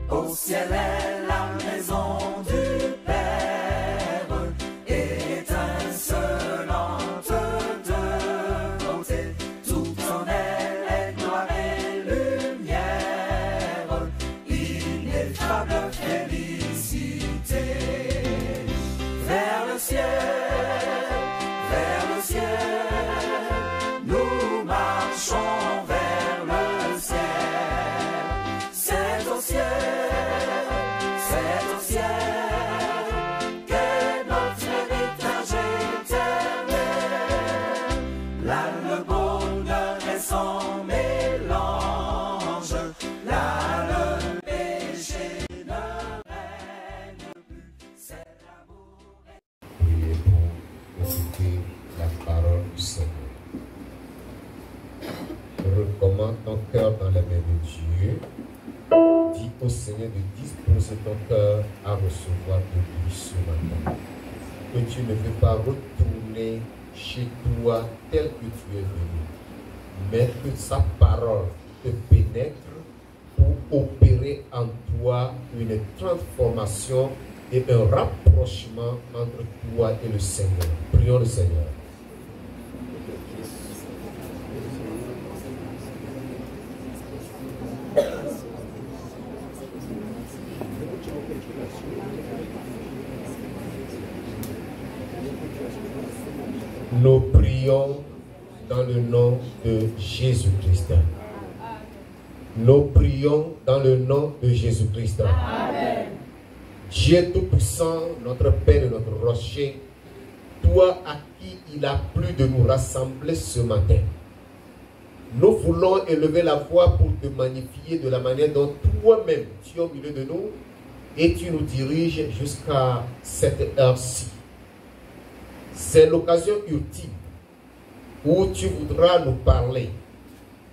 Au ciel est la maison du Père, étincelante de beauté. Tout en elle est gloire et lumière, ineffable félicité. Vers le ciel, nous marchons vers le ciel. C'est au ciel qu'est notre héritage éternel. Là le bonheur est sans mélange, là le péché ne règne plus, c'est l'amour. Priez pour écouter la parole du Seigneur. Recommande ton cœur dans les mains de Dieu. Dis au Seigneur de disposer ton cœur à recevoir de lui ce matin. Que tu ne veux pas retourner chez toi tel que tu es venu, mais que sa parole te pénètre pour opérer en toi une transformation et un rapprochement entre toi et le Seigneur. Prions le Seigneur. Nous prions dans le nom de Jésus-Christ. Nous prions dans le nom de Jésus-Christ. Amen. Dieu Tout-Puissant, notre Père et notre Rocher, toi à qui il a plu de nous rassembler ce matin, nous voulons élever la voix pour te magnifier de la manière dont toi-même tu es au milieu de nous et tu nous diriges jusqu'à cette heure-ci. C'est l'occasion ultime où tu voudras nous parler.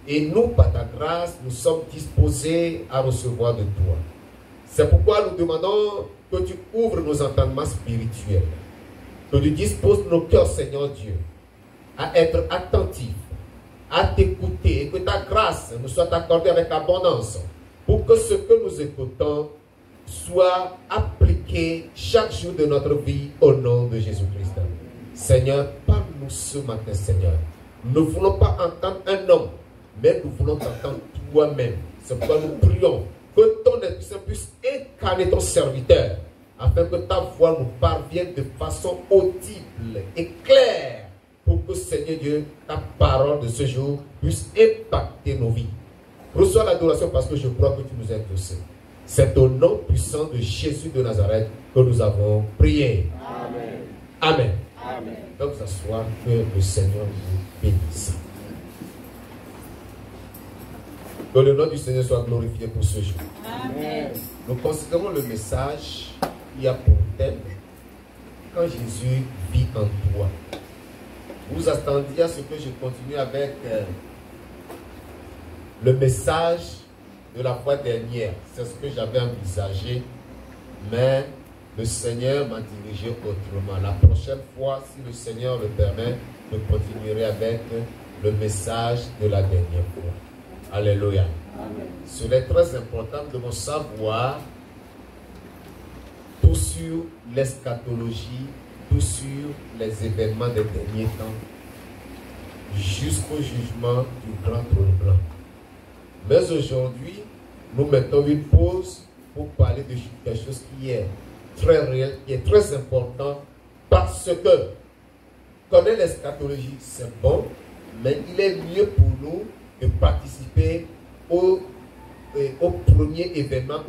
Et nous, par ta grâce, nous sommes disposés à recevoir de toi. C'est pourquoi nous demandons que tu ouvres nos entendements spirituels, que tu disposes nos cœurs, Seigneur Dieu, à être attentifs, à t'écouter, et que ta grâce nous soit accordée avec abondance, pour que ce que nous écoutons soit appliqué chaque jour de notre vie au nom de Jésus-Christ. Seigneur, parle-nous ce matin, Seigneur. Nous ne voulons pas entendre un homme, mais nous voulons t'entendre toi-même. C'est pourquoi nous prions que ton Esprit Saint puisse incarner ton serviteur, afin que ta voix nous parvienne de façon audible et claire, pour que, Seigneur Dieu, ta parole de ce jour puisse impacter nos vies. Reçois l'adoration parce que je crois que tu nous as exaucés. C'est au nom puissant de Jésus de Nazareth que nous avons prié. Amen. Amen. Amen. Donc, ce soir, que le Seigneur vous bénisse. Que le nom du Seigneur soit glorifié pour ce jour. Amen. Nous considérons le message qui a pour thème quand Jésus vit en toi. Vous attendiez à ce que je continue avec le message de la fois dernière. C'est ce que j'avais envisagé, mais le Seigneur m'a dirigé autrement. La prochaine fois, si le Seigneur le permet, je continuerai avec le message de la dernière fois. Alléluia. Amen. Cela est très important de savoir tout sur l'eschatologie, tout sur les événements des derniers temps, jusqu'au jugement du grand trône blanc. Mais aujourd'hui, nous mettons une pause pour parler de quelque chose qui est très réel, qui est très important, parce que connaître l'eschatologie, c'est bon, mais il est mieux pour nous de participer au premier événement,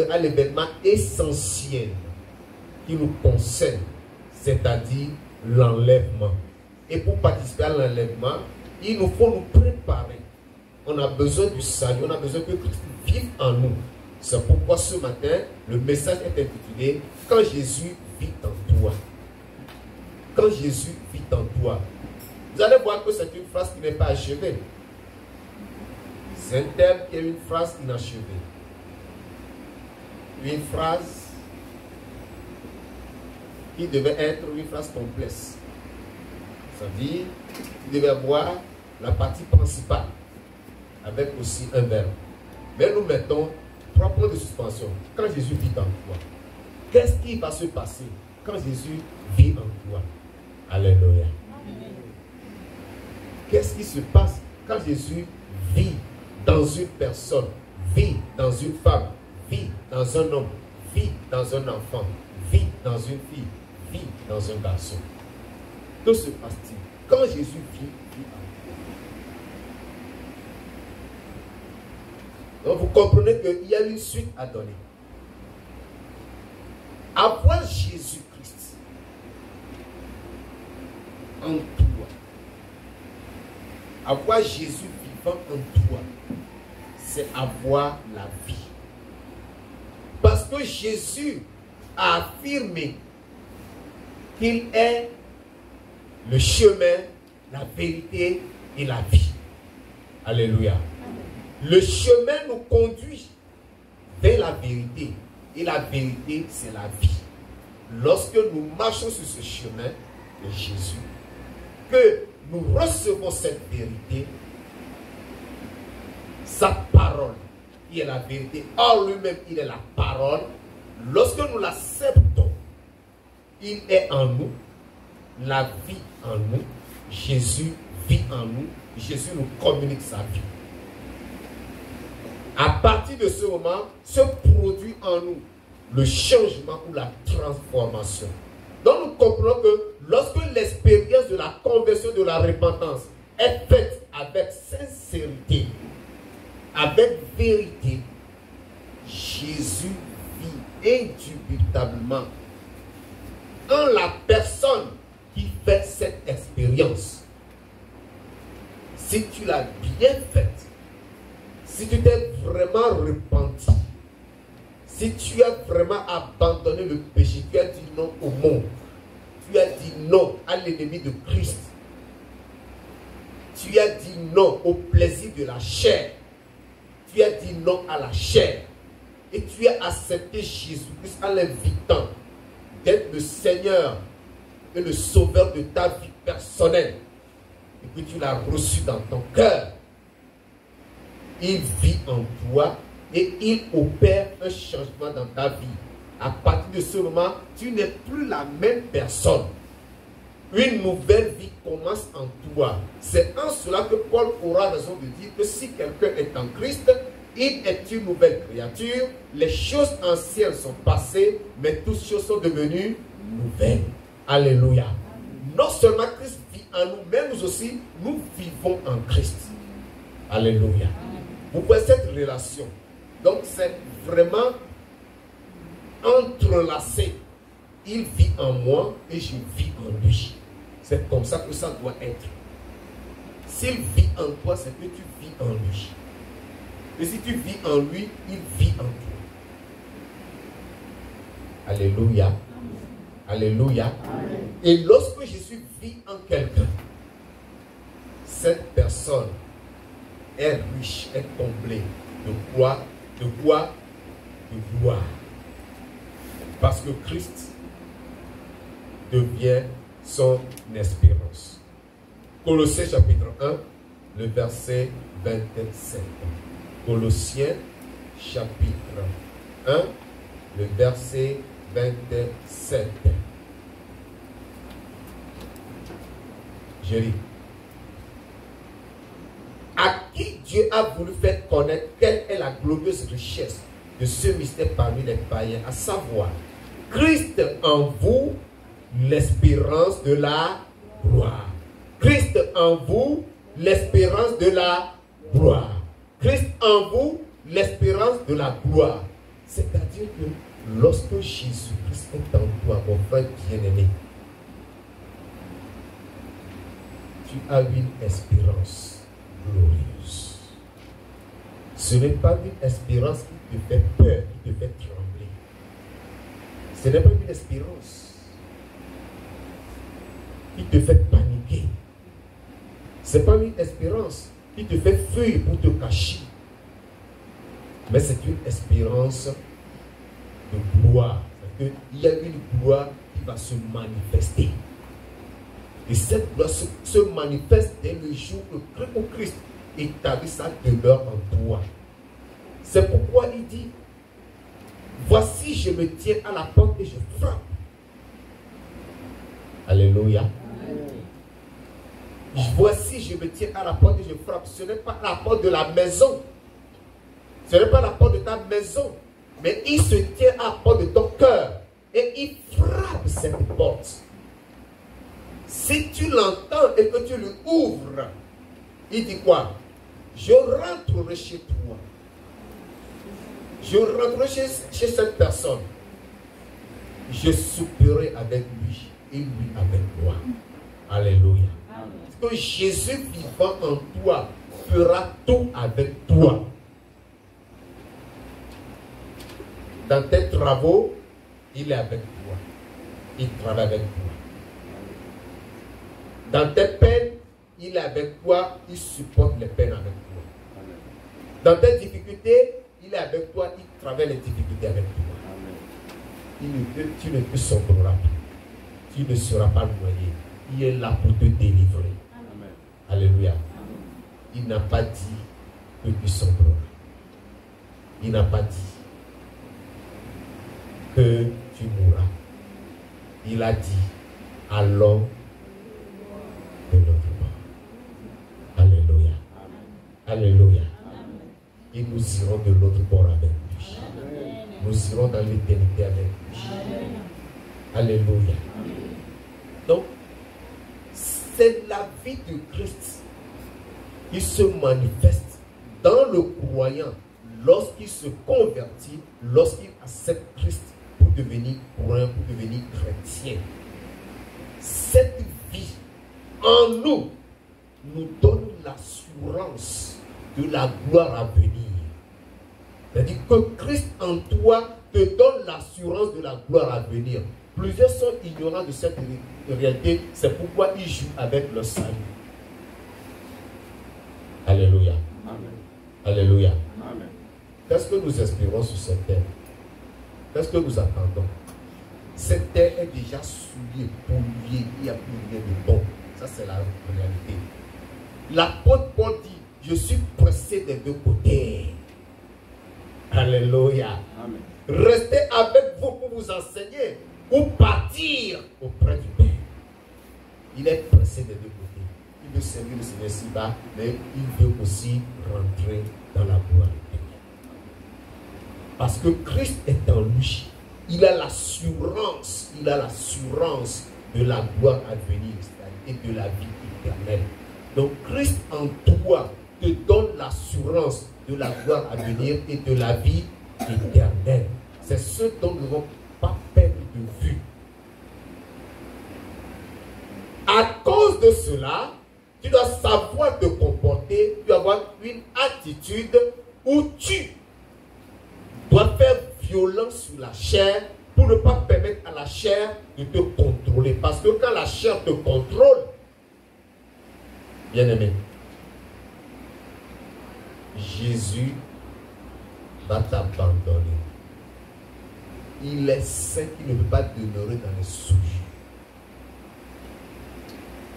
à l'événement essentiel qui nous concerne, c'est-à-dire l'enlèvement. Et pour participer à l'enlèvement, il nous faut nous préparer. On a besoin du salut, on a besoin que Christ vive en nous. C'est pourquoi ce matin, le message est intitulé « Quand Jésus vit en toi ». Quand Jésus vit en toi. Vous allez voir que c'est une phrase qui n'est pas achevée. C'est un terme qui est une phrase inachevée. Une phrase qui devait être une phrase complexe. C'est-à-dire, il devait avoir la partie principale avec aussi un verbe. Mais nous mettons 3 points de suspension. Quand Jésus vit en toi, qu'est-ce qui va se passer quand Jésus vit en toi? Alléluia. Qu'est-ce qui se passe quand Jésus vit dans une personne, vit dans une femme, vit dans un homme, vit dans un enfant, vit dans une fille, vit dans un garçon? Que se passe-t-il quand Jésus vit en toi? Donc vous comprenez qu'il y a une suite à donner. Avoir Jésus-Christ en toi, avoir Jésus vivant en toi, c'est avoir la vie. Parce que Jésus a affirmé qu'il est le chemin, la vérité et la vie. Alléluia. Le chemin nous conduit vers la vérité. Et la vérité, c'est la vie. Lorsque nous marchons sur ce chemin de Jésus, que nous recevons cette vérité, sa parole, qui est la vérité, en lui-même, il est la parole. Lorsque nous l'acceptons, il est en nous, la vie en nous, Jésus vit en nous, Jésus nous communique sa vie. À partir de ce moment, se produit en nous le changement ou la transformation. Donc nous comprenons que lorsque l'expérience de la conversion, de la repentance est faite avec sincérité, avec vérité, Jésus vit indubitablement en la personne qui fait cette expérience. Si tu l'as bien faite, si tu t'es vraiment repenti, si tu as vraiment abandonné le péché, tu as dit non au monde, tu as dit non à l'ennemi de Christ, tu as dit non au plaisir de la chair, tu as dit non à la chair, et tu as accepté Jésus-Christ en l'invitant d'être le Seigneur et le Sauveur de ta vie personnelle, et que tu l'as reçu dans ton cœur, il vit en toi et il opère un changement dans ta vie. À partir de ce moment, tu n'es plus la même personne. Une nouvelle vie commence en toi. C'est en cela que Paul aura raison de dire que si quelqu'un est en Christ, il est une nouvelle créature. Les choses anciennes sont passées, mais toutes choses sont devenues nouvelles. Alléluia. Non seulement Christ vit en nous, mais nous aussi, nous vivons en Christ. Alléluia. Vous voyez cette relation. Donc c'est vraiment entrelacé. Il vit en moi et je vis en lui. C'est comme ça que ça doit être. S'il vit en toi, c'est que tu vis en lui. Et si tu vis en lui, il vit en toi. Alléluia. Alléluia. Amen. Et lorsque Jésus vit en quelqu'un, cette personne est riche, est comblée de quoi? De quoi? De gloire. Parce que Christ devient son espérance. Colossiens chapitre 1, le verset 27. Colossiens chapitre 1, le verset 27. Je lis. À qui Dieu a voulu faire connaître quelle est la glorieuse richesse de ce mystère parmi les païens, à savoir Christ en vous, l'espérance de la gloire. Christ en vous, l'espérance de la gloire. Christ en vous, l'espérance de la gloire. C'est-à-dire que lorsque Jésus-Christ est en toi, mon frère bien-aimé, tu as une espérance glorieuse. Ce n'est pas une espérance qui te fait peur, qui te fait trembler. Ce n'est pas une espérance qui te fait paniquer. Ce n'est pas une espérance qui te fait fuir pour te cacher. Mais c'est une espérance de gloire. Il y a une gloire qui va se manifester. Et cette gloire se manifeste dès le jour où Christ établit sa demeure en toi. C'est pourquoi il dit, Voici, je me tiens à la porte et je frappe. Alléluia. Voici, je me tiens à la porte et je frappe. Ce n'est pas la porte de la maison. Ce n'est pas la porte de ta maison. Mais il se tient à la porte de ton cœur. Et il frappe cette porte. Si tu l'entends et que tu lui ouvres, il dit quoi? Je rentrerai chez toi. Je rentrerai chez cette personne. Je souperai avec lui et lui avec moi. Alléluia. Parce que Jésus vivant en toi fera tout avec toi. Dans tes travaux, il est avec toi. Il travaille avec toi. Dans tes peines, il est avec toi. Il supporte les peines avec toi. Dans tes difficultés, il est avec toi. Il travaille les difficultés avec toi. Tu ne te sombreras pas. Tu ne seras pas noyé. Il est là pour te délivrer. Amen. Alléluia. Amen. Il n'a pas dit que tu sombreras. Il n'a pas dit que tu mourras. Il a dit, allons de l'autre bord. Alléluia. Amen. Alléluia. Amen. Et nous irons de l'autre bord avec lui. Amen. Nous irons dans l'éternité avec lui. Amen. Alléluia. Amen. Donc, c'est la vie de Christ qui se manifeste dans le croyant lorsqu'il se convertit, lorsqu'il accepte Christ pour devenir croyant, pour devenir chrétien. Cette vie en nous nous donne l'assurance de la gloire à venir. C'est-à-dire que Christ en toi te donne l'assurance de la gloire à venir. Plusieurs sont ignorants de cette réalité, c'est pourquoi ils jouent avec le salut. Alléluia. Amen. Alléluia. Amen. Qu'est-ce que nous espérons sur cette terre? Qu'est-ce que nous attendons? Cette terre est déjà souillée, polluée, il n'y a plus rien de bon. Ça, c'est la réalité. L'apôtre Paul dit, je suis pressé des deux côtés. Alléluia. Amen. Restez avec vous pour vous enseigner ou partir auprès du Père. Il est pressé des deux côtés. Il veut servir le Seigneur ici-bas, mais il veut aussi rentrer dans la gloire du Père. Parce que Christ est en lui. Il a l'assurance de la gloire à venir et de la vie éternelle. Donc Christ en toi te donne l'assurance de la gloire à venir et de la vie éternelle. C'est ce dont nous ne devons pas perdre de vue. À cause de cela, tu dois savoir te comporter, tu dois avoir une attitude où tu dois faire violence sur la chair pour ne pas permettre à la chair de te contrôler. Parce que quand la chair te contrôle, bien aimé, Jésus va t'abandonner. Il est saint, il ne peut pas demeurer dans les souillures.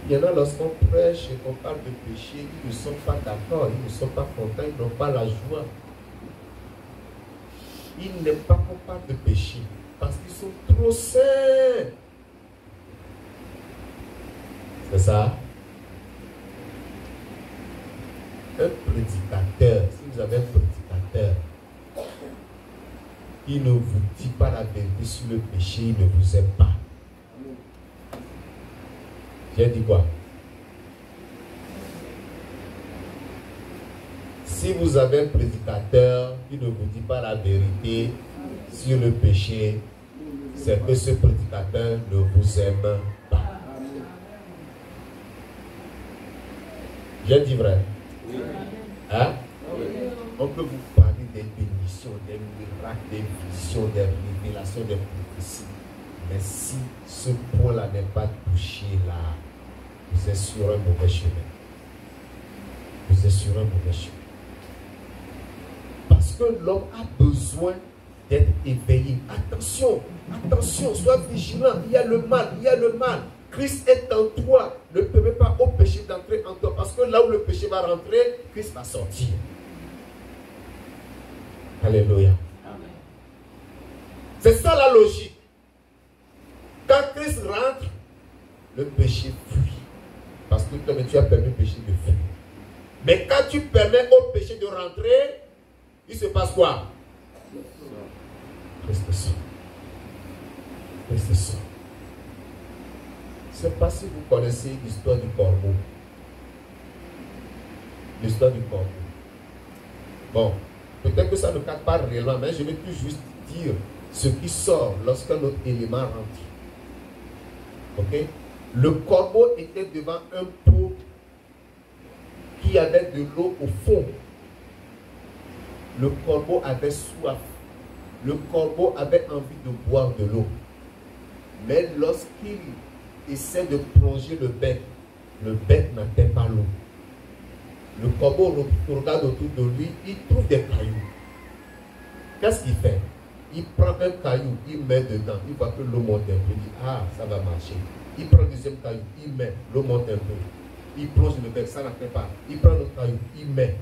Il y en a lorsqu'on prêche et qu'on parle de péché, ils ne sont pas d'accord, ils ne sont pas contents, ils n'ont pas la joie. Ils n'aiment pas qu'on parle de péché parce qu'ils sont trop saints. C'est ça? Un prédicateur, si vous avez un prédicateur, il ne vous dit pas la vérité sur le péché, il ne vous aime pas. J'ai dit quoi? Si vous avez un prédicateur qui ne vous dit pas la vérité sur le péché, c'est que ce prédicateur ne vous aime pas. J'ai dit vrai? Hein? On peut vous parler des bénédictions, des miracles, des visions, des révélations, des prophéties. Mais si ce point-là n'est pas touché là, vous êtes sur un mauvais chemin. Vous êtes sur un mauvais chemin. Parce que l'homme a besoin d'être éveillé. Attention, attention, sois vigilant. Il y a le mal, il y a le mal. Christ est en toi. Ne permets pas au péché d'entrer en toi. Parce que là où le péché va rentrer, Christ va sortir. Alléluia. Amen. C'est ça la logique. Quand Christ rentre, le péché fuit. Parce que toi, tu as permis au péché de fuir. Mais quand tu permets au péché de rentrer, il se passe quoi? Christ sort. Christ sort. Je ne sais pas si vous connaissez l'histoire du corbeau. L'histoire du corbeau. Bon, peut-être que ça ne cadre pas réellement, mais je vais tout juste dire ce qui sort lorsqu'un autre élément rentre. Ok? Le corbeau était devant un pot qui avait de l'eau au fond. Le corbeau avait soif. Le corbeau avait envie de boire de l'eau. Mais lorsqu'il essaie de plonger le bec n'atteint pas l'eau. Le corbeau regarde autour de lui, il trouve des cailloux. Qu'est-ce qu'il fait? Il prend un caillou, il met dedans, il voit que l'eau monte un peu, il dit ah, ça va marcher. Il prend le deuxième caillou, il met, l'eau monte un peu. Il plonge le bec, ça n'atteint pas. Il prend le caillou, il met.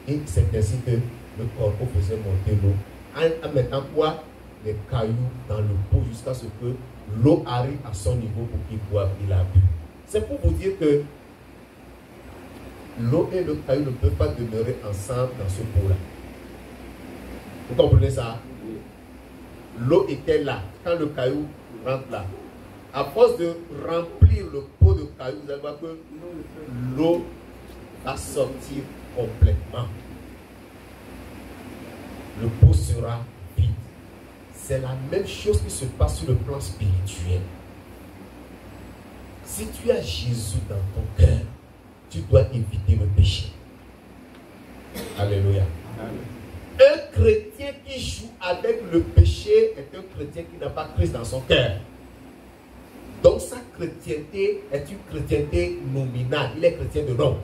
Et c'est ainsi que le corbeau faisait monter l'eau. En mettant quoi? Les cailloux dans le pot jusqu'à ce que l'eau arrive à son niveau pour qu'il boive. Il a bu. C'est pour vous dire que l'eau et le caillou ne peuvent pas demeurer ensemble dans ce pot-là. Vous comprenez ça? L'eau était là. Quand le caillou rentre là, à force de remplir le pot de cailloux, vous allez voir que l'eau va sortir complètement. Le pot sera vide. C'est la même chose qui se passe sur le plan spirituel. Si tu as Jésus dans ton cœur, tu dois éviter le péché. Alléluia. Un chrétien qui joue avec le péché est un chrétien qui n'a pas Christ dans son cœur. Donc sa chrétienté est une chrétienté nominale. Il est chrétien de nom.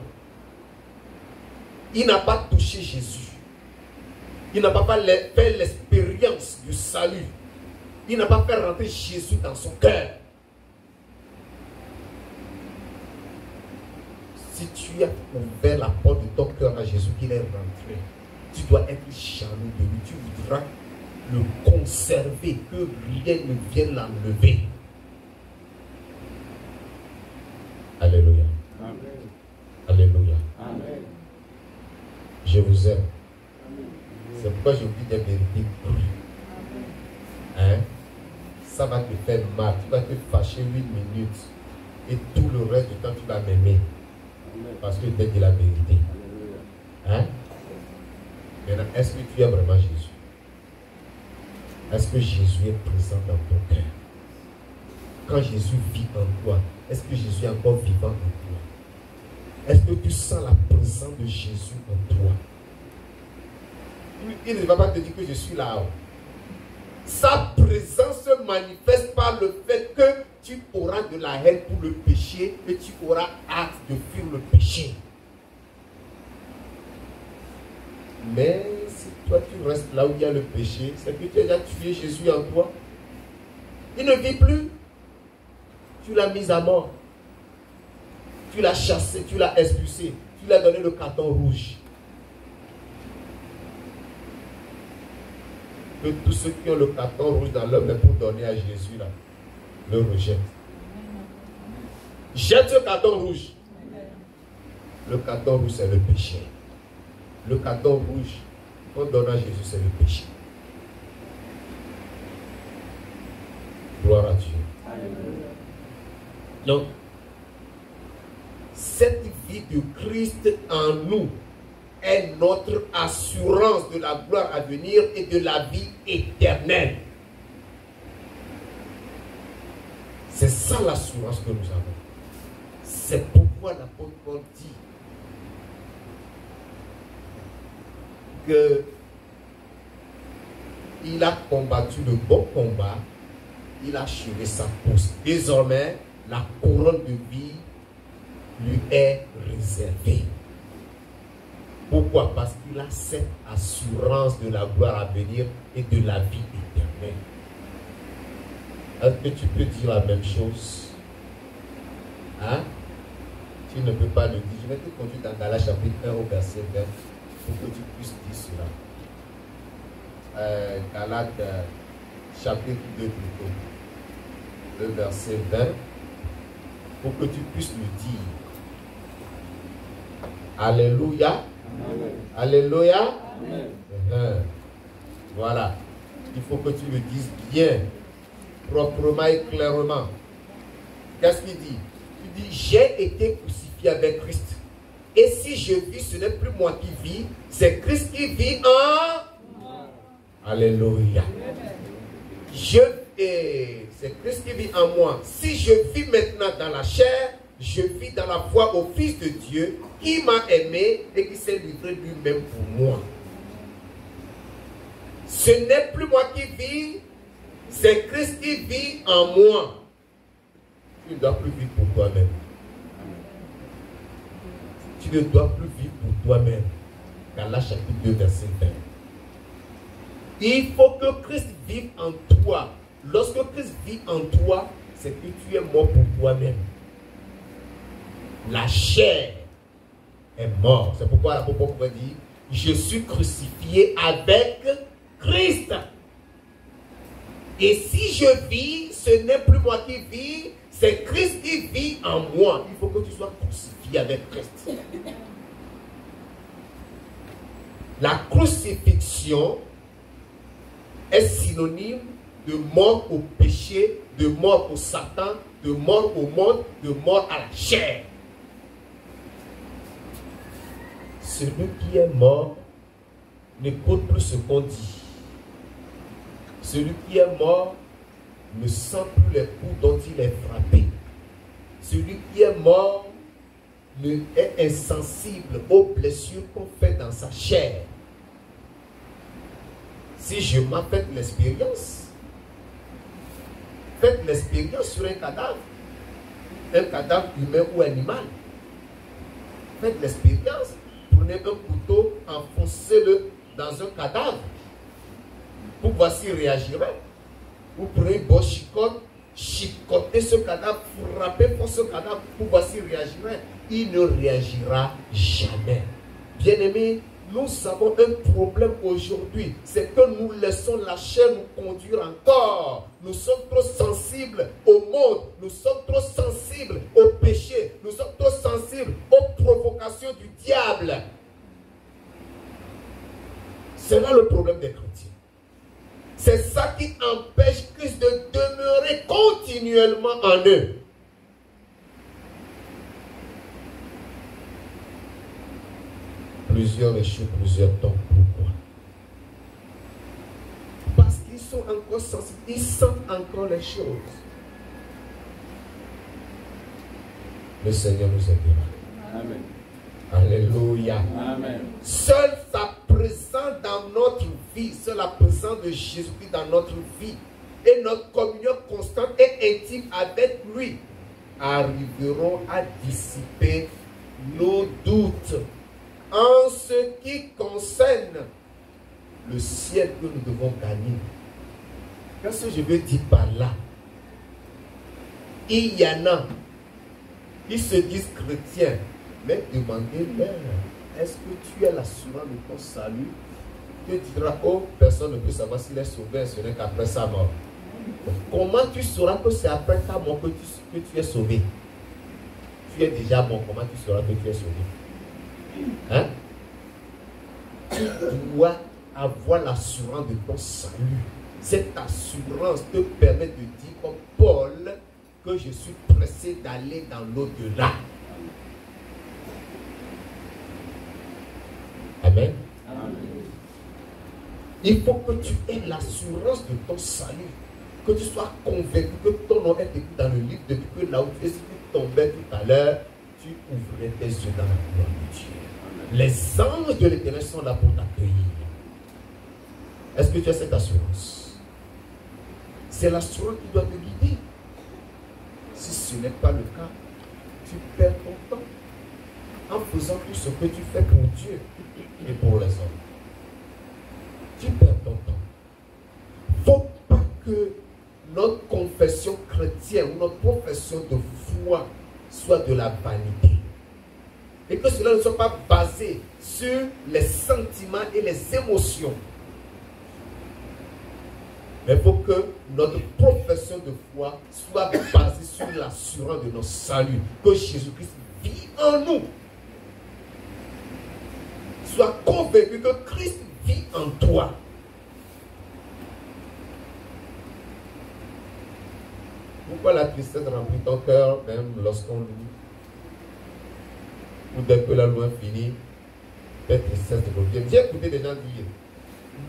Il n'a pas touché Jésus. Il n'a pas fait l'expérience du salut. Il n'a pas fait rentrer Jésus dans son cœur. Si tu as ouvert la porte de ton cœur à Jésus, qu'il est rentré, tu dois être jaloux de lui. Tu voudras le conserver, que rien ne vienne l'enlever. Alléluia. Amen. Alléluia. Amen. Je vous aime. C'est pourquoi je vous dis des vérités crues. Hein? Ça va te faire mal. Tu vas te fâcher 8 minutes. Et tout le reste du temps, tu vas m'aimer. Parce que tu as dit la vérité. Hein? Maintenant, est-ce que tu aimes vraiment Jésus? Est-ce que Jésus est présent dans ton cœur? Quand Jésus vit en toi, est-ce que Jésus est encore vivant en toi? Est-ce que tu sens la présence de Jésus en toi? Il ne va pas te dire que je suis là-haut. Sa présence se manifeste par le fait que tu auras de la haine pour le péché et tu auras hâte de fuir le péché. Mais si toi tu restes là où il y a le péché, c'est que tu as déjà tué Jésus en toi. Il ne vit plus. Tu l'as mis à mort. Tu l'as chassé, tu l'as expulsé. Tu lui as donné le carton rouge. Que tous ceux qui ont le carton rouge dans leur main pour donner à Jésus, là, le rejettent. Jette ce carton rouge. Le carton rouge, c'est le péché. Le carton rouge qu'on donne à Jésus, c'est le péché. Gloire à Dieu. Donc, cette vie de Christ en nous est notre assurance de la gloire à venir et de la vie éternelle. C'est ça l'assurance que nous avons. C'est pourquoi l'apôtre Paul dit que il a combattu le bon combat, il a achevé sa course. Désormais, la couronne de vie lui est réservée. Pourquoi? Parce qu'il a cette assurance de la gloire à venir et de la vie éternelle. Est-ce que tu peux dire la même chose? Hein? Tu ne peux pas le dire. Je vais te conduire dans Galates chapitre 1 au verset 20 pour que tu puisses dire cela. Galates chapitre 2 plutôt, le verset 20, pour que tu puisses le dire. Alléluia. Amen. Alléluia. Amen. Voilà. Il faut que tu le dises bien, proprement et clairement. Qu'est-ce qu'il dit? Il dit, j'ai été crucifié avec Christ. Et si je vis, ce n'est plus moi qui vis, c'est Christ qui vit en... Alléluia. C'est Christ qui vit en moi. Si je vis maintenant dans la chair, je vis dans la foi au Fils de Dieu qui m'a aimé et qui s'est livré lui-même pour moi. Ce n'est plus moi qui vis, c'est Christ qui vit en moi. Tu ne dois plus vivre pour toi-même. Tu ne dois plus vivre pour toi-même. Galates chapitre 2, verset 20. Il faut que Christ vive en toi. Lorsque Christ vit en toi, c'est que tu es mort pour toi-même. La chair est morte. C'est pourquoi l'apôtre Paul dit, je suis crucifié avec Christ. Et si je vis, ce n'est plus moi qui vis, c'est Christ qui vit en moi. Il faut que tu sois crucifié avec Christ. La crucifixion est synonyme de mort au péché, de mort au Satan, de mort au monde, de mort à la chair. Celui qui est mort n'écoute plus ce qu'on dit. Celui qui est mort ne sent plus les coups dont il est frappé. Celui qui est mort est insensible aux blessures qu'on fait dans sa chair. Si je m'en fais l'expérience, faites l'expérience sur un cadavre humain ou animal. Faites l'expérience, prenez un couteau, enfoncez-le dans un cadavre pour voir s'il réagirait. Vous prenez une bosse chicotte, chicotez ce cadavre, frappez pour ce cadavre pour voir s'il réagirait. Il ne réagira jamais. Bien-aimés, nous avons un problème aujourd'hui, c'est que nous laissons la chair nous conduire encore. Nous sommes trop sensibles au monde, nous sommes trop sensibles au péché, nous sommes trop sensibles aux provocations du diable. C'est là le problème des chrétiens. C'est ça qui empêche Christ de demeurer continuellement en eux. Plusieurs échouent, plusieurs tombent. Pourquoi? Parce qu'ils sont encore sensibles, ils sentent encore les choses. Le Seigneur nous aidera. Amen. Alléluia. Amen. Seule sa présence dans notre vie, seule la présence de Jésus-Christ dans notre vie et notre communion constante et intime avec lui arriveront à dissiper nos doutes en ce qui concerne le ciel que nous devons gagner. Qu'est-ce que je veux dire par là? Il y en a qui se disent chrétiens, mais demandez-leur, est-ce que tu as l'assurance de ton salut? Tu diras, oh, personne ne peut savoir s'il est sauvé, ce n'est qu'après sa mort. Comment tu sauras que c'est après ta mort que tu es sauvé? Tu es déjà mort, comment tu sauras que tu es sauvé? Hein? Tu dois avoir l'assurance de ton salut. Cette assurance te permet de dire comme Paul que je suis pressé d'aller dans l'au-delà. Amen. Amen. Il faut que tu aies l'assurance de ton salut. Que tu sois convaincu que ton nom est écrit dans le livre depuis que là où tu es, si tu tombais tout à l'heure, tu ouvrais tes yeux dans la gloire de Dieu. Les anges de l'Éternel sont là pour t'accueillir. Est-ce que tu as cette assurance? C'est l'assurance qui doit te guider. Si ce n'est pas le cas, tu perds ton temps en faisant tout ce que tu fais pour Dieu et pour les hommes. Tu perds ton temps. Il ne faut pas que notre confession chrétienne ou notre profession de foi soit de la vanité. Et que cela ne soit pas basé sur les sentiments et les émotions. Mais il faut que notre profession de foi soit basée sur l'assurance de notre salut, que Jésus-Christ vit en nous. Sois convaincu que Christ vit en toi. Pourquoi la tristesse remplit ton cœur, même lorsqu'on lit? Ou dès que la loi finit, la tristesse revient. J'ai écouté des gens dire,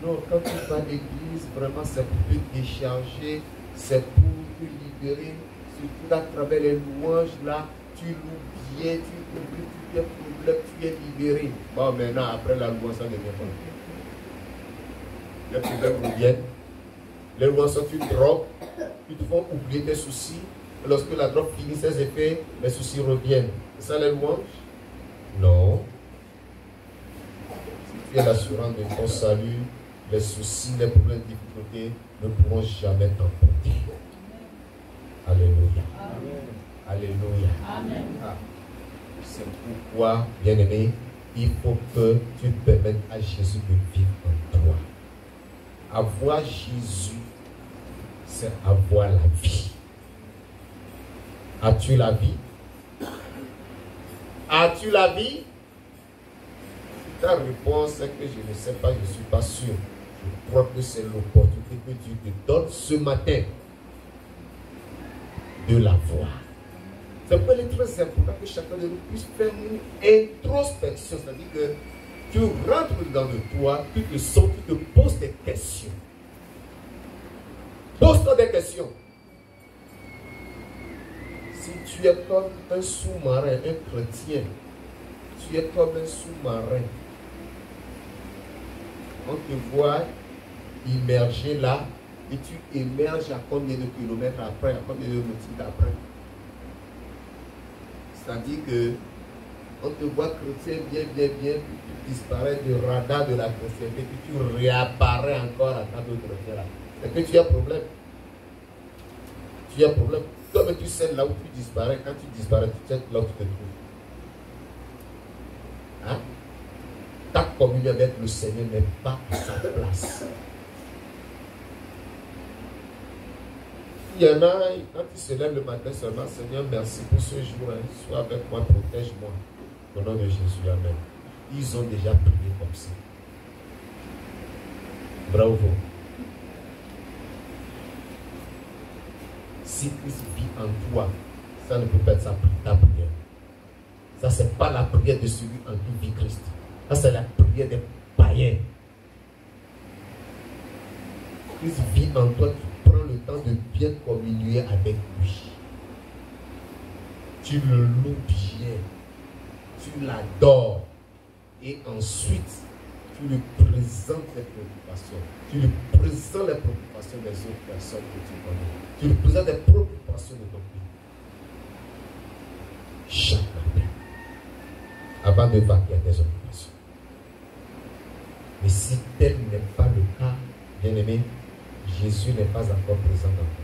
non, quand tu vas à l'église, vraiment c'est pour te décharger, c'est pour te libérer, surtout à travers les louanges là, tu loues bien, tu oublies tous tes problèmes, tu es libéré. Bon, maintenant, après la louange, ça devient pas. Les problèmes reviennent. Les louanges sont une drogue, ils te font oublier tes soucis. Lorsque la drogue finit ses effets, les soucis reviennent. C'est ça les louanges? Non. Si tu as l'assurance de ton salut, les soucis, les problèmes, les difficultés ne pourront jamais t'emporter. Alléluia. Amen. Alléluia. Amen. Ah. C'est pourquoi, bien-aimé, il faut que tu permettes à Jésus de vivre en toi. Avoir Jésus, c'est avoir la vie. As-tu la vie? As-tu la vie? Si ta réponse est que je ne sais pas, je ne suis pas sûr, je crois que c'est l'opportunité que Dieu te donne ce matin de la voir. C'est pourquoi il est très important que chacun de nous puisse faire une introspection, c'est-à-dire que tu rentres dans de toi, tu te sens, tu te poses des questions. Pose-toi des questions. Si tu es comme un sous-marin, un chrétien, tu es comme un sous-marin. On te voit immergé là et tu émerges à combien de kilomètres après, à combien de nautiques après. C'est-à-dire que on te voit chrétien bien, puis tu disparais du radar de la chrétienté, puis tu réapparais encore à tant d'autres chrétiens là. C'est que tu as problème. Tu as problème. Comme tu sais là où tu disparais, quand tu disparais, tu sais là où tu te trouves. Hein? Ta communion avec le Seigneur n'est pas à sa place. Il y en a, quand ils se lèvent le matin seulement, Seigneur, merci pour ce jour. Hein. Sois avec moi, protège-moi. Au nom de Jésus, amen. Ils ont déjà prié comme ça. Bravo. Si Christ vit en toi, ça ne peut pas être ta prière. Ça, ce n'est pas la prière de celui en qui vit Christ. Ça, c'est la prière des païens. Christ vit en toi, tu prends le temps de bien communier avec lui. Tu le loues bien. Tu l'adores. Et ensuite, tu lui présentes les préoccupations. Tu lui présentes les préoccupations des autres personnes que tu connais. Tu lui présentes les préoccupations de ton pays. Chaque matin. Avant de vaquer à tes occupations. Mais si tel n'est pas le cas, bien-aimé, Jésus n'est pas encore présent dans ton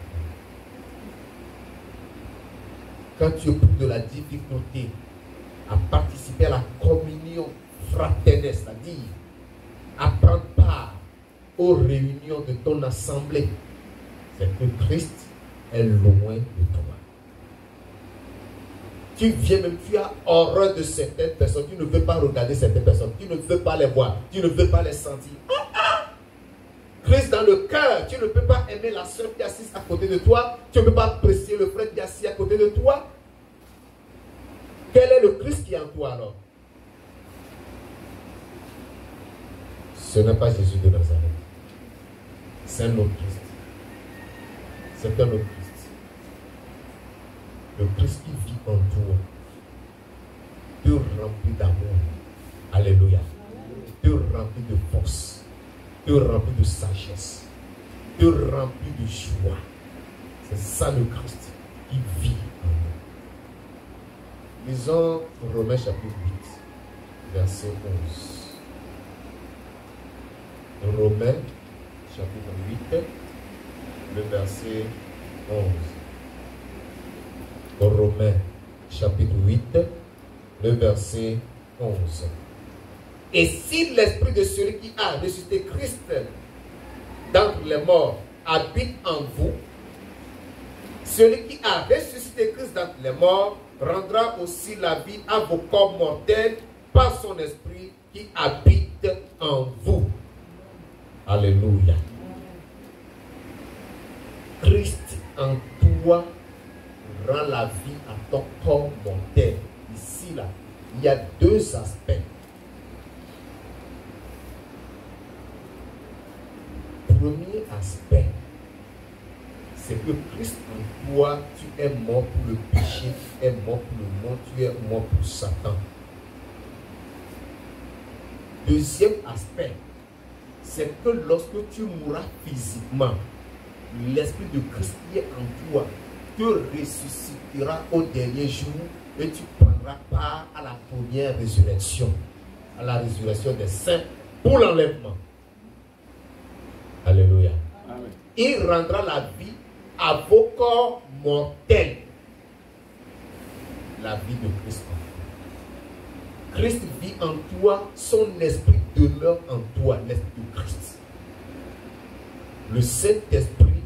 cœur. Quand tu éprouves de la difficulté à participer à la communion fraternelle, c'est-à-dire à prendre part aux réunions de ton assemblée, c'est que Christ est loin de toi. Tu viens même, tu as horreur de certaines personnes, tu ne veux pas regarder certaines personnes, tu ne veux pas les voir, tu ne veux pas les sentir. Christ dans le cœur, tu ne peux pas aimer la soeur qui est assise à côté de toi, tu ne peux pas apprécier le frère qui est assis à côté de toi. Quel est le Christ qui est en toi alors? Ce n'est pas Jésus de Nazareth. C'est un autre Christ. C'est un autre Christ. Le Christ qui vit en toi te remplit d'amour. Alléluia. Te remplit de force. Te remplit de sagesse. Te remplit de joie. C'est ça le Christ qui vit en nous. Lisons Romains chapitre 8, verset 11. Romains chapitre 8, le verset 11. Romains chapitre 8, le verset 11. Et si l'esprit de celui qui a ressuscité Christ d'entre les morts habite en vous, celui qui a ressuscité Christ dans les morts rendra aussi la vie à vos corps mortels par son esprit qui habite en vous. Alléluia. Christ en toi rend la vie à ton corps mortel. Ici, là, il y a deux aspects. Premier aspect, c'est que Christ en toi, tu es mort pour le péché, tu es mort pour le monde, tu es mort pour Satan. Deuxième aspect, c'est que lorsque tu mourras physiquement, l'Esprit de Christ qui est en toi te ressuscitera au dernier jour et tu prendras part à la première résurrection, à la résurrection des saints pour l'enlèvement. Alléluia. Amen. Il rendra la vie à vos corps mortels. La vie de Christ en toi. Christ vit en toi, son esprit demeure en toi, l'esprit de Christ. Le Saint-Esprit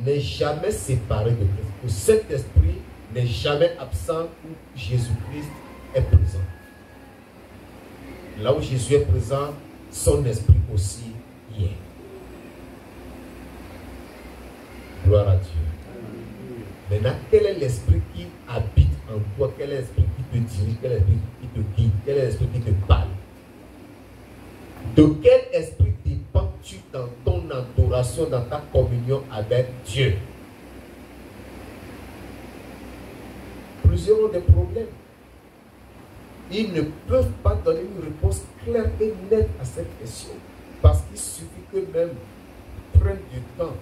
n'est jamais séparé de Christ. Le Saint-Esprit n'est jamais absent où Jésus-Christ est présent. Là où Jésus est présent, son esprit aussi y est. Gloire à Dieu. Maintenant, quel est l'esprit qui habite en toi? Quel est l'esprit qui te dirige? Quel est l'esprit qui te guide? Quel est l'esprit qui te parle? De quel esprit dépends-tu dans ton adoration, dans ta communion avec Dieu? Plusieurs ont des problèmes. Ils ne peuvent pas donner une réponse claire et nette à cette question. Parce qu'il suffit qu'eux-mêmes prennent du temps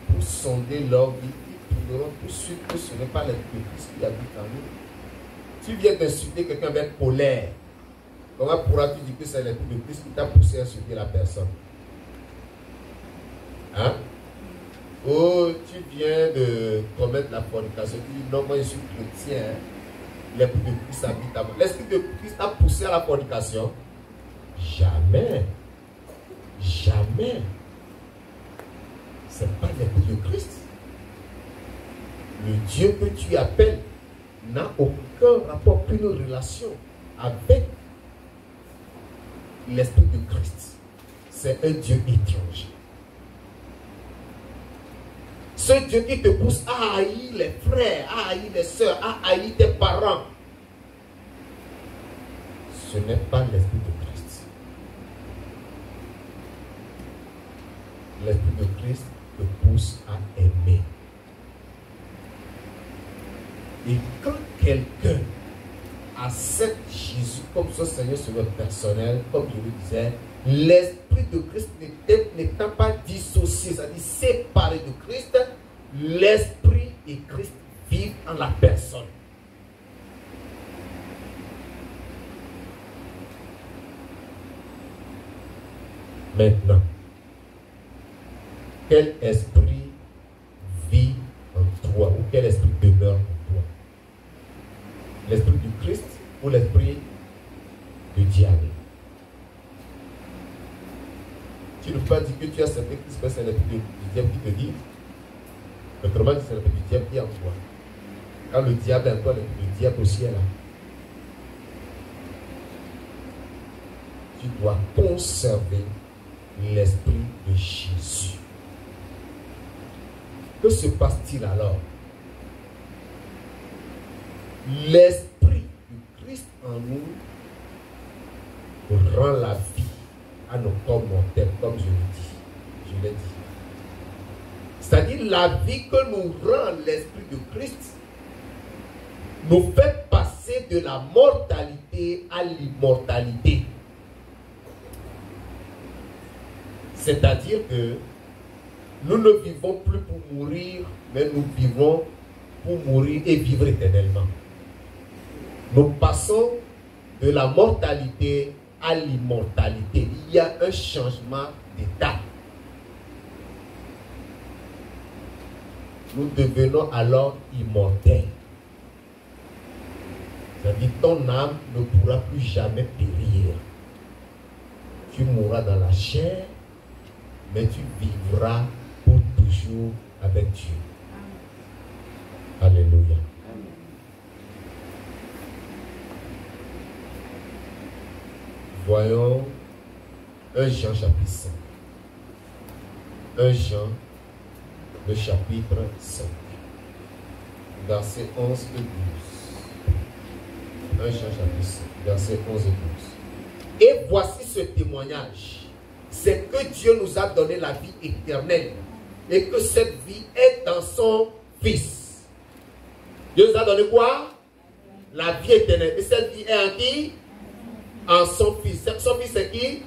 pour sonder leur vie. Ils trouveront tout de suite que ce n'est pas l'esprit de Christ qui habite en nous. Tu viens d'insulter quelqu'un avec colère. Comment pourras-tu dire que c'est l'esprit de Christ qui t'a poussé à insulter la personne? Hein? Oh, tu viens de commettre la fornication. Tu dis non, moi je suis chrétien. Hein? L'esprit de Christ habite en moi. L'esprit de Christ t'a poussé à la fornication? Jamais. Jamais. Ce n'est pas l'esprit de Christ. Le Dieu que tu appelles n'a aucun rapport, aucune relation avec l'esprit de Christ. C'est un Dieu étranger. Ce Dieu qui te pousse à haïr les frères, à haïr les sœurs, à haïr tes parents, ce n'est pas l'esprit de Christ. L'esprit de Christ te pousse à aimer. Et quand quelqu'un accepte Jésus comme son Seigneur Sauveur personnel, comme je le disais, l'Esprit de Christ n'étant pas dissocié, c'est-à-dire séparé de Christ, l'Esprit et Christ vivent en la personne. Maintenant, quel esprit vit en toi ou quel esprit demeure en toi? L'esprit du Christ ou l'esprit du diable? Tu ne peux pas dire que tu as accepté Christ, mais c'est l'esprit du diable qui te dit. Autrement dit, c'est l'esprit du diable qui est en toi. Quand le diable est en toi, le diable aussi est là. Tu dois conserver l'esprit de Jésus. Que se passe-t-il alors? L'esprit du Christ en nous rend la vie à nos corps mortels, comme je l'ai dit. C'est-à-dire la vie que nous rend l'esprit de Christ nous fait passer de la mortalité à l'immortalité. C'est-à-dire que nous ne vivons plus pour mourir, mais nous vivons pour mourir et vivre éternellement. Nous passons de la mortalité à l'immortalité. Il y a un changement d'état. Nous devenons alors immortels. C'est-à-dire ton âme ne pourra plus jamais périr. Tu mourras dans la chair, mais tu vivras pour toujours avec Dieu. Alléluia. Voyons 1 Jean chapitre 5. 1 Jean, le chapitre 5. Versets 11 et 12. 1 Jean chapitre 5, versets 11 et 12. Et voici ce témoignage. C'est que Dieu nous a donné la vie éternelle. Et que cette vie est dans son Fils. Dieu nous a donné quoi? La vie éternelle. Et cette vie est en qui? En son Fils. Son Fils c'est qui?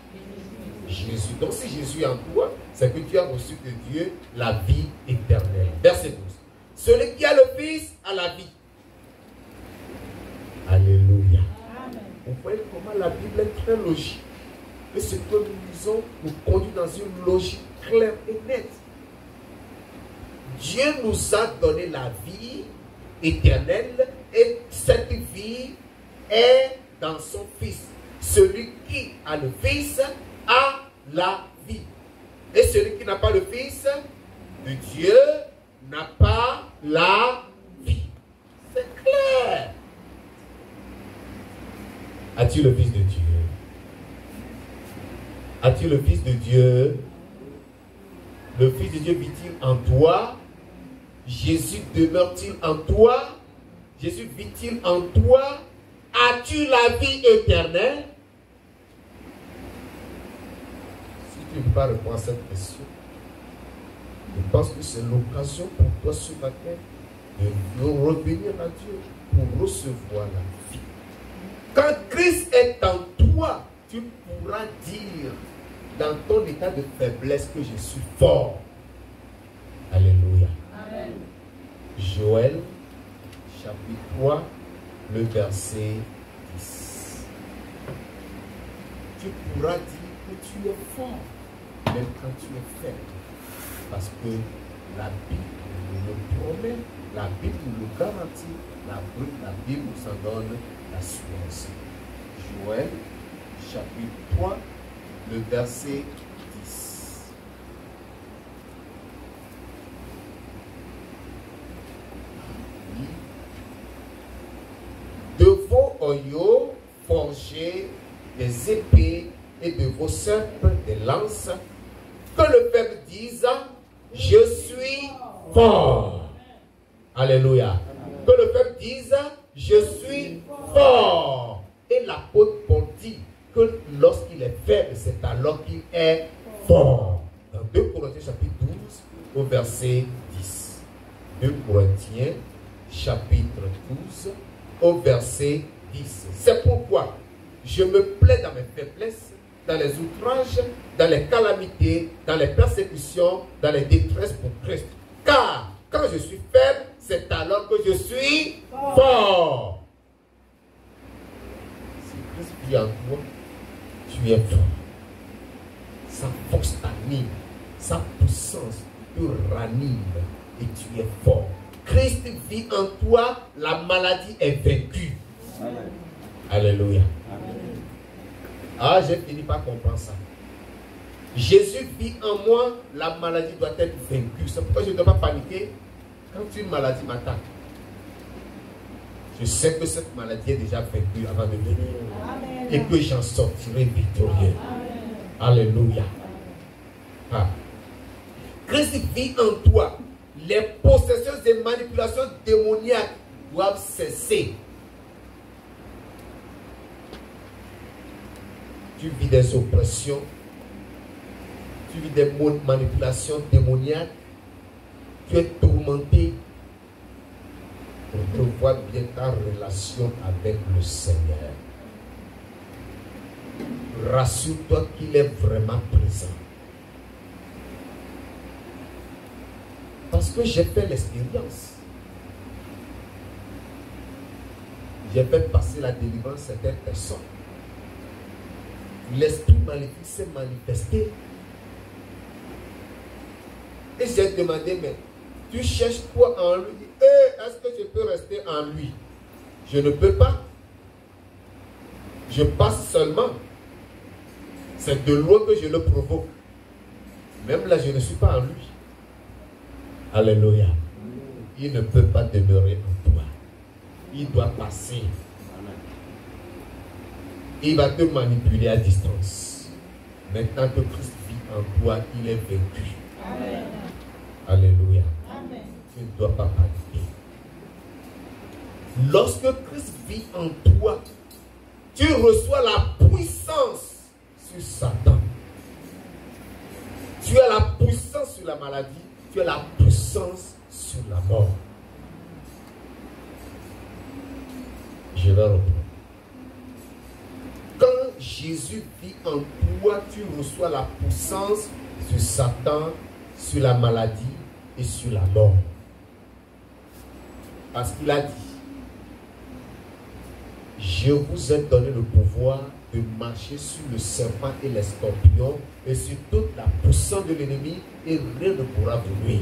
Jésus. Donc si Jésus est en toi, c'est que tu as reçu de Dieu la vie éternelle. Verset 12. Celui qui a le Fils a la vie. Alléluia. Amen. Vous voyez comment la Bible est très logique. Et ce que nous lisons nous conduit dans une logique claire et nette. Dieu nous a donné la vie éternelle et cette vie est dans son Fils. Celui qui a le Fils a la vie. Et celui qui n'a pas le Fils de Dieu n'a pas la vie. C'est clair. As-tu le Fils de Dieu? As-tu le Fils de Dieu? Le Fils de Dieu vit-il en toi? Jésus demeure-t-il en toi? Jésus vit-il en toi? As-tu la vie éternelle? Si tu ne peux pas répondre à cette question, je pense que c'est l'occasion pour toi ce matin de revenir à Dieu pour recevoir la vie. Quand Christ est en toi, tu pourras dire dans ton état de faiblesse que je suis fort. Alléluia. Amen. Joël, chapitre 3, le verset 10. Tu pourras dire que tu es fort, même quand tu es faible. Parce que la Bible nous le promet, la Bible nous le garantit, la Bible nous en donne l'assurance. Joël, chapitre 3, le verset 10. De vos oyaux forgez des épées et de vos serpes des lances, que le peuple dise, je suis fort. Alléluia. Que le peuple dise, je suis fort. Et l'apôtre Paul dit que lorsqu'il est faible, c'est alors qu'il est fort. Dans 2 Corinthiens chapitre 12, au verset 10. 2 Corinthiens chapitre 12, au verset 10. C'est pourquoi je me plais dans mes faiblesses, dans les outrages, dans les calamités, dans les persécutions, dans les détresses pour Christ. Car quand je suis faible, c'est alors que je suis fort. Si Christ vit en toi, tu es fort. Sa force t'anime, sa puissance te ranime et tu es fort. Christ vit en toi, la maladie est vaincue. Amen. Alléluia. Amen. Ah, j'ai fini par comprendre ça. Jésus vit en moi, la maladie doit être vaincue. C'est pourquoi je ne dois pas paniquer quand une maladie m'attaque. Je sais que cette maladie est déjà vaincue avant de venir. Amen. Et que j'en sortirai victorieux. Amen. Alléluia. Ah. Christ vit en toi. Les possessions et manipulations démoniaques doivent cesser. Tu vis des oppressions, tu vis des manipulations démoniaques, tu es tourmenté. Revois bien ta relation avec le Seigneur. Rassure-toi qu'il est vraiment présent. Parce que j'ai fait l'expérience. J'ai fait passer la délivrance à certaines personnes. L'esprit maléfique s'est manifesté. Et j'ai demandé, mais tu cherches quoi en lui? Est-ce que je peux rester en lui? Je ne peux pas. Je passe seulement. C'est de loin que je le provoque. Même là, je ne suis pas en lui. Alléluia. Il ne peut pas demeurer en toi. Il doit passer. Il va te manipuler à distance. Maintenant que Christ vit en toi, il est vaincu. Amen. Alléluia. Amen. Tu ne dois pas paniquer. Lorsque Christ vit en toi, tu reçois la puissance sur Satan. Tu as la puissance sur la maladie, tu as la puissance sur la mort. Je vais reprendre. Quand Jésus vit en toi, tu reçois la puissance sur Satan, sur la maladie et sur la mort. Parce qu'il a dit, je vous ai donné le pouvoir de marcher sur le serpent et les scorpions et sur toute la puissance de l'ennemi et rien ne pourra vous nuire.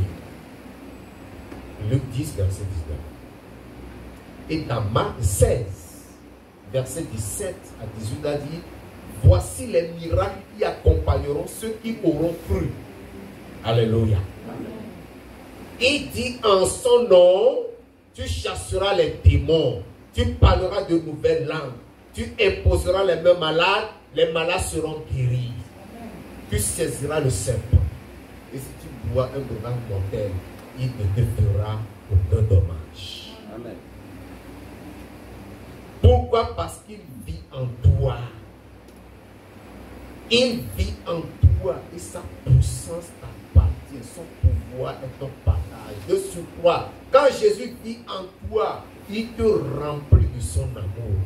Luc 10, verset 19. Et dans Marc 16, verset 17 à 18, a dit, voici les miracles qui accompagneront ceux qui auront cru. Alléluia. Il dit en son nom, tu chasseras les démons, tu parleras de nouvelles langues, tu imposeras les mains malades, les malades seront guéris. Tu saisiras le serpent. Et si tu bois un breuvage mortel, il ne te fera aucun dommage. Amen. Pourquoi? Parce qu'il vit en toi. Il vit en toi et sa puissance t'appartient. Son pouvoir est ton partage. De surcroît, quand Jésus vit en toi, il te remplit de son amour.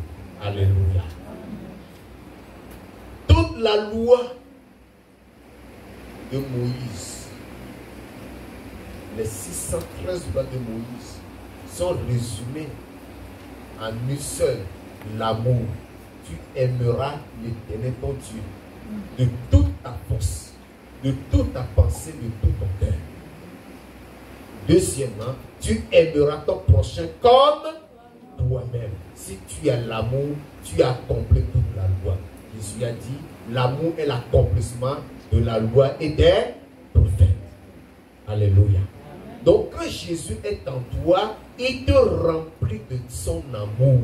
Alléluia. Toute la loi de Moïse, les 613 lois de Moïse sont résumées en une seule, l'amour. Tu aimeras l'Éternel ton Dieu de toute ta force, de toute ta pensée, de tout ton cœur. Deuxièmement, tu aimeras ton prochain comme toi-même. Si tu as l'amour, tu as accompli toute la loi. Jésus a dit, l'amour est l'accomplissement de la loi et des prophètes. Alléluia. Donc quand Jésus est en toi, il te remplit de son amour.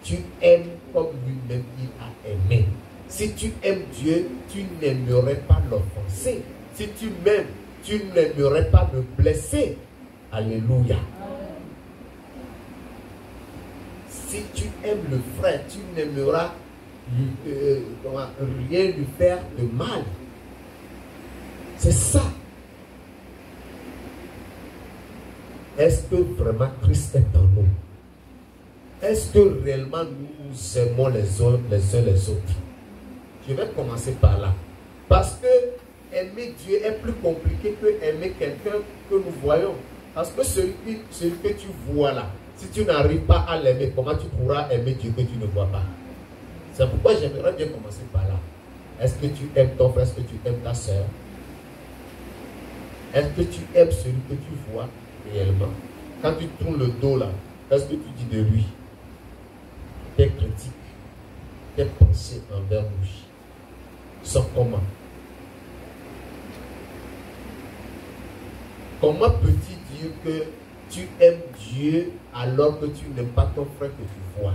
Tu aimes comme lui-même il a aimé. Si tu aimes Dieu, tu n'aimerais pas l'offenser. Si tu m'aimes, tu n'aimerais pas me blesser. Alléluia. Si tu aimes le frère, tu n'aimeras rien lui faire de mal. C'est ça. Est-ce que vraiment Christ est en nous? Est-ce que réellement nous nous aimons les uns les autres? Je vais commencer par là. Parce que aimer Dieu est plus compliqué que aimer quelqu'un que nous voyons. Parce que celui que tu vois là, si tu n'arrives pas à l'aimer, comment tu pourras aimer Dieu que tu ne vois pas? C'est pourquoi j'aimerais bien commencer par là. Est-ce que tu aimes ton frère? Est-ce que tu aimes ta soeur? Est-ce que tu aimes celui que tu vois réellement? Quand tu tournes le dos là, qu'est-ce que tu dis de lui? Tes critiques, tes pensées envers lui sont comment? Comment peux-tu dire que tu aimes Dieu alors que tu n'aimes pas ton frère que tu vois?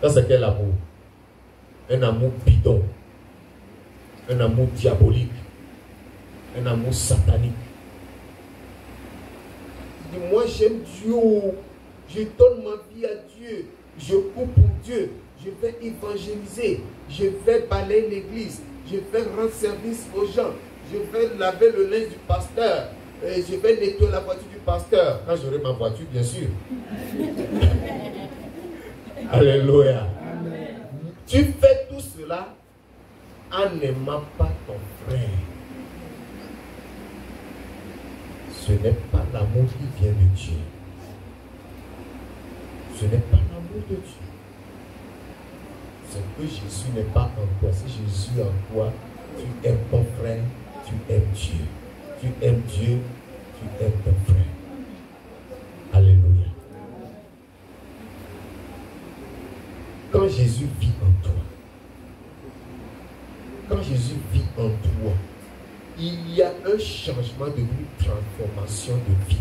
Ça c'est quel amour? Un amour bidon, un amour diabolique, un amour satanique. Tu dis, moi j'aime Dieu, je donne ma vie à Dieu, je cours pour Dieu, je vais évangéliser, je vais balayer l'église, je vais rendre service aux gens, je vais laver le linge du pasteur, et je vais nettoyer la voiture du pasteur, quand j'aurai ma voiture bien sûr. Alléluia. Tu fais tout cela en n'aimant pas ton frère. Ce n'est pas l'amour qui vient de Dieu. Ce n'est pas l'amour de Dieu. C'est que Jésus n'est pas en toi. Si Jésus est en toi, tu aimes ton frère, tu aimes Dieu. Tu aimes Dieu, tu aimes ton frère. Alléluia. Quand Jésus vit en toi, quand Jésus vit en toi, il y a un changement de vie, transformation de vie.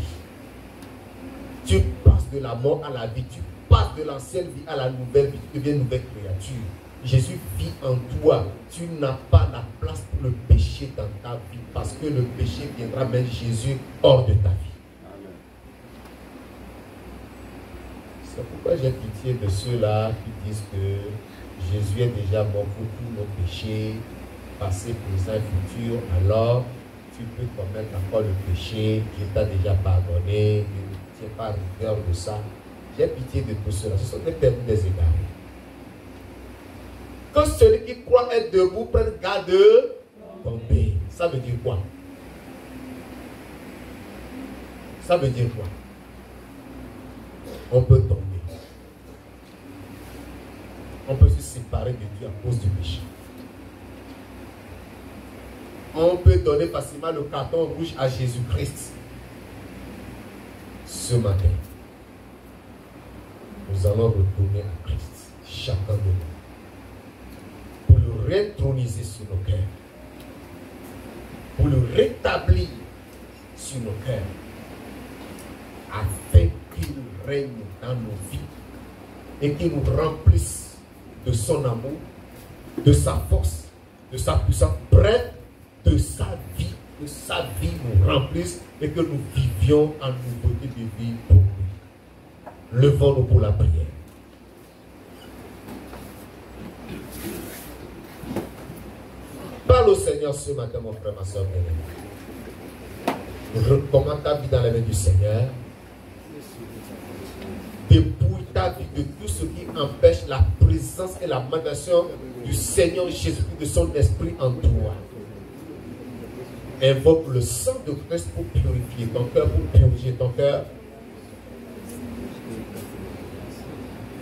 Tu passes de la mort à la vie, tu passes de l'ancienne vie à la nouvelle vie, tu deviens une nouvelle créature. Jésus vit en toi. Tu n'as pas la place pour le péché dans ta vie parce que le péché viendra mettre Jésus hors de ta vie. C'est pourquoi j'ai pitié de ceux-là qui disent que Jésus est déjà mort pour tous nos péchés, passé, présent et futur. Alors, tu peux commettre encore le péché, Dieu t'a déjà pardonné, ne tiens pas rigueur de ça. J'ai pitié de tous ceux-là. Ce sont des personnes des égarés. Que celui qui croit être debout prenne garde de tomber. Ça veut dire quoi? Ça veut dire quoi? On peut tomber. On peut se séparer de Dieu à cause du péché. On peut donner facilement le carton rouge à Jésus-Christ. Ce matin, nous allons retourner à Christ, chacun de nous, pour le réintroniser sur nos cœurs, pour le rétablir sur nos cœurs, afin qu'il règne dans nos vies et qu'il nous remplisse de son amour, de sa force, de sa puissance, bref, de sa vie, que sa vie nous remplisse et que nous vivions en nouveauté de vie pour lui. Levons-nous pour la prière. Parle au Seigneur ce matin, mon frère, ma soeur bien-aimé. Recommande ta vie dans la main du Seigneur. Dépouille ta vie de tout ce qui empêche la présence et la manifestation du Seigneur Jésus-Christ, de son esprit en toi. Invoque le sang de Christ pour purifier ton cœur, pour purifier ton cœur.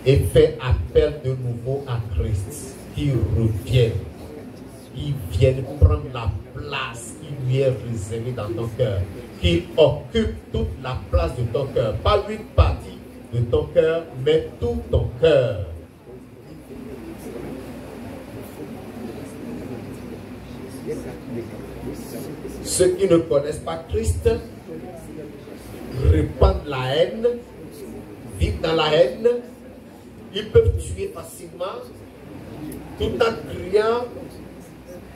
Et fais appel de nouveau à Christ, qu'il revienne. Il vienne prendre la place qui lui est réservée dans ton cœur. Qu'il occupe toute la place de ton cœur. Pas une partie de ton cœur, mais tout ton cœur. Ceux qui ne connaissent pas Christ répandent la haine, vivent dans la haine. Ils peuvent tuer facilement tout en criant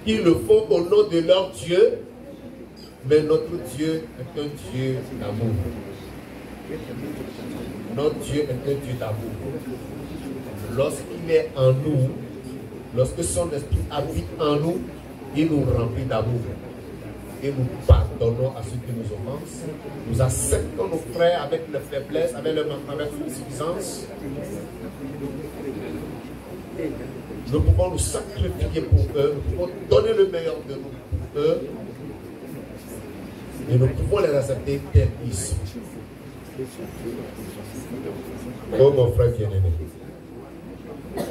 qu'ils le font au nom de leur Dieu. Mais notre Dieu est un Dieu d'amour. Notre Dieu est un Dieu d'amour. Lorsqu'il est en nous, lorsque son esprit habite en nous, il nous remplit d'amour. Et nous pardonnons à ceux qui nous offensent. Nous acceptons nos frères avec leurs faiblesses, avec leurs manquements, avec leur insuffisance. Nous pouvons nous sacrifier pour eux, nous pouvons donner le meilleur de nous pour eux. Et nous pouvons les accepter tels qu'ils sont. Oh mon frère bien-aimé,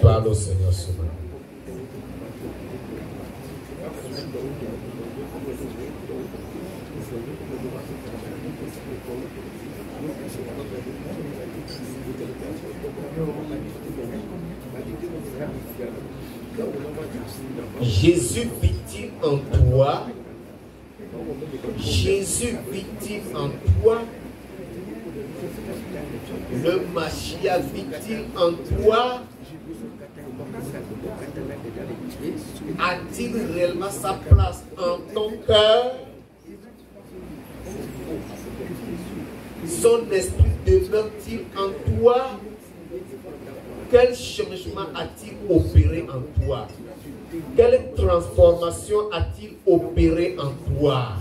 parle au Seigneur ce matin. Jésus vit-il en toi? Jésus vit-il en toi? Le Mashiach vit-il en toi? A-t-il réellement sa place en ton cœur? Son esprit demeure-t-il en toi? Quel changement a-t-il opéré en toi? Quelle transformation a-t-il opéré en toi?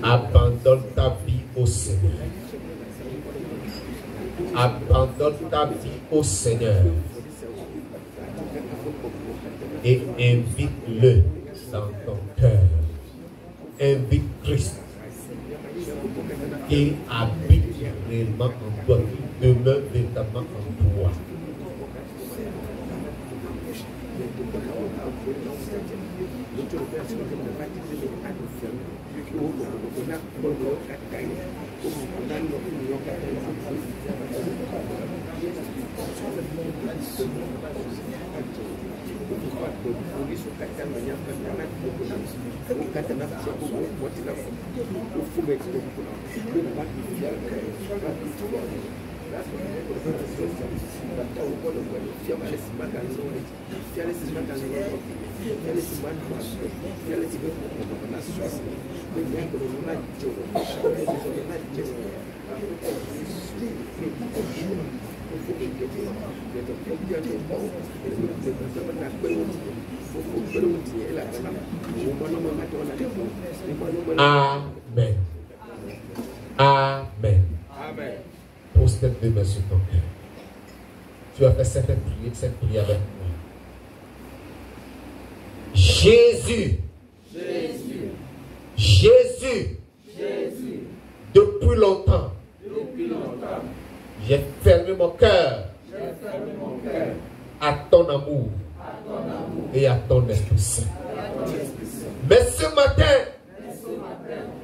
Abandonne ta vie au Seigneur. Abandonne ta vie au Seigneur. Et invite-le dans ton cœur. Invite Christ. Il habite réellement en toi. Il demeure véritablement en toi. Amen. Amen. Amen. Pose tes deux mains sur ton cœur. Tu as fait cette prière avec moi. Jésus. Jésus. Jésus. Jésus. Depuis longtemps. J'ai fermé mon cœur à ton amour et à ton Esprit Saint. Mais ce matin,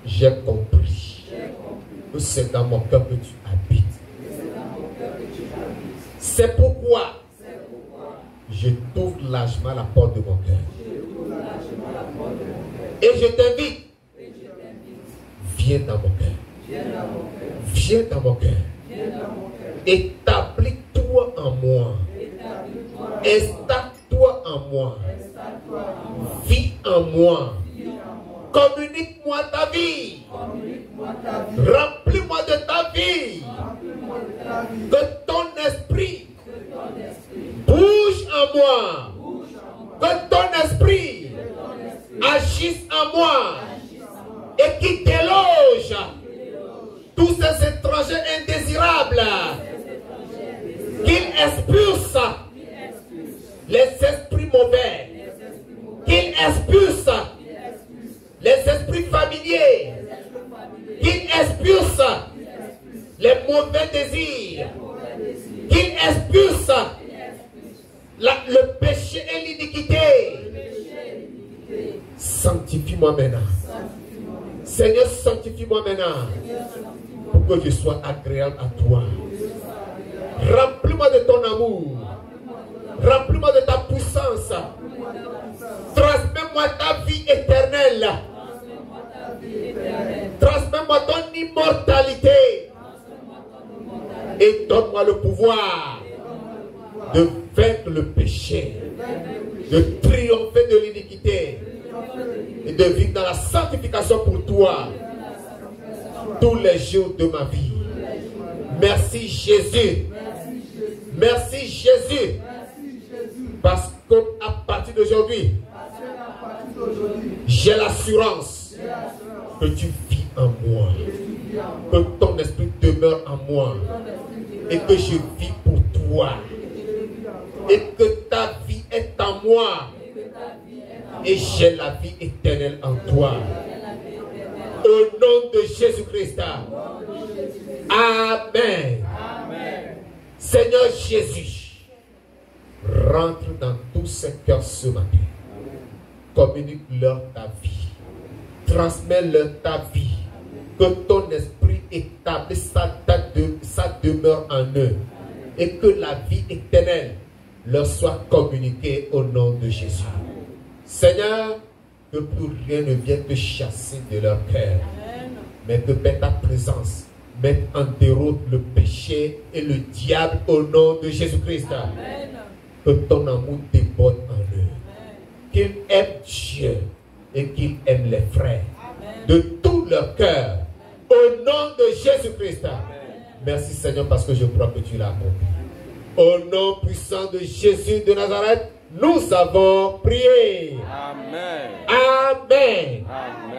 j'ai compris que c'est dans mon cœur que tu habites. C'est pourquoi je t'ouvre largement la porte de mon cœur. Et je t'invite, viens dans mon cœur. Viens dans mon cœur. Établis-toi en moi. Installe-toi en moi. Vis en moi. Communique-moi ta vie. Remplis-moi de ta vie. Que ton esprit bouge en moi. Que ton esprit agisse en moi. Et qui déloge tous ces étrangers indésirables. Qu'il expulse les esprits mauvais. Qu'il expulse les esprits familiers. Qu'il expulse les mauvais désirs. Qu'il expulse le péché et l'iniquité. Sanctifie-moi maintenant. Seigneur, sanctifie-moi maintenant. Pour que je sois agréable à toi. Remplis-moi de ton amour. Remplis-moi de ta puissance. Transmets-moi ta vie éternelle. Transmets-moi ton immortalité. Et donne-moi le pouvoir de vaincre le péché, de triompher de l'iniquité et de vivre dans la sanctification pour toi tous les jours de ma vie. Merci Jésus. Merci Jésus. Parce qu'à partir d'aujourd'hui, j'ai l'assurance que tu vis en moi, que ton esprit demeure en moi et que je vis pour toi et que ta vie est en moi et j'ai la vie éternelle en toi. Au nom de Jésus-Christ. Amen. Seigneur Jésus, rentre dans tous ces cœurs ce matin. Communique-leur ta vie. Transmets-leur ta vie. Que ton esprit établisse sa demeure en eux. Et que la vie éternelle leur soit communiquée au nom de Jésus. Seigneur, que plus rien ne vienne te chasser de leur cœur. Mais que par ta présence mette en déroute le péché et le diable au nom de Jésus-Christ. Que ton amour déborde en eux. Qu'ils aiment Dieu et qu'ils aiment les frères. De tout leur cœur. Au nom de Jésus-Christ. Merci Seigneur parce que je crois que tu l'as accompli. Au nom puissant de Jésus de Nazareth, nous avons prié. Amen. Amen. Amen.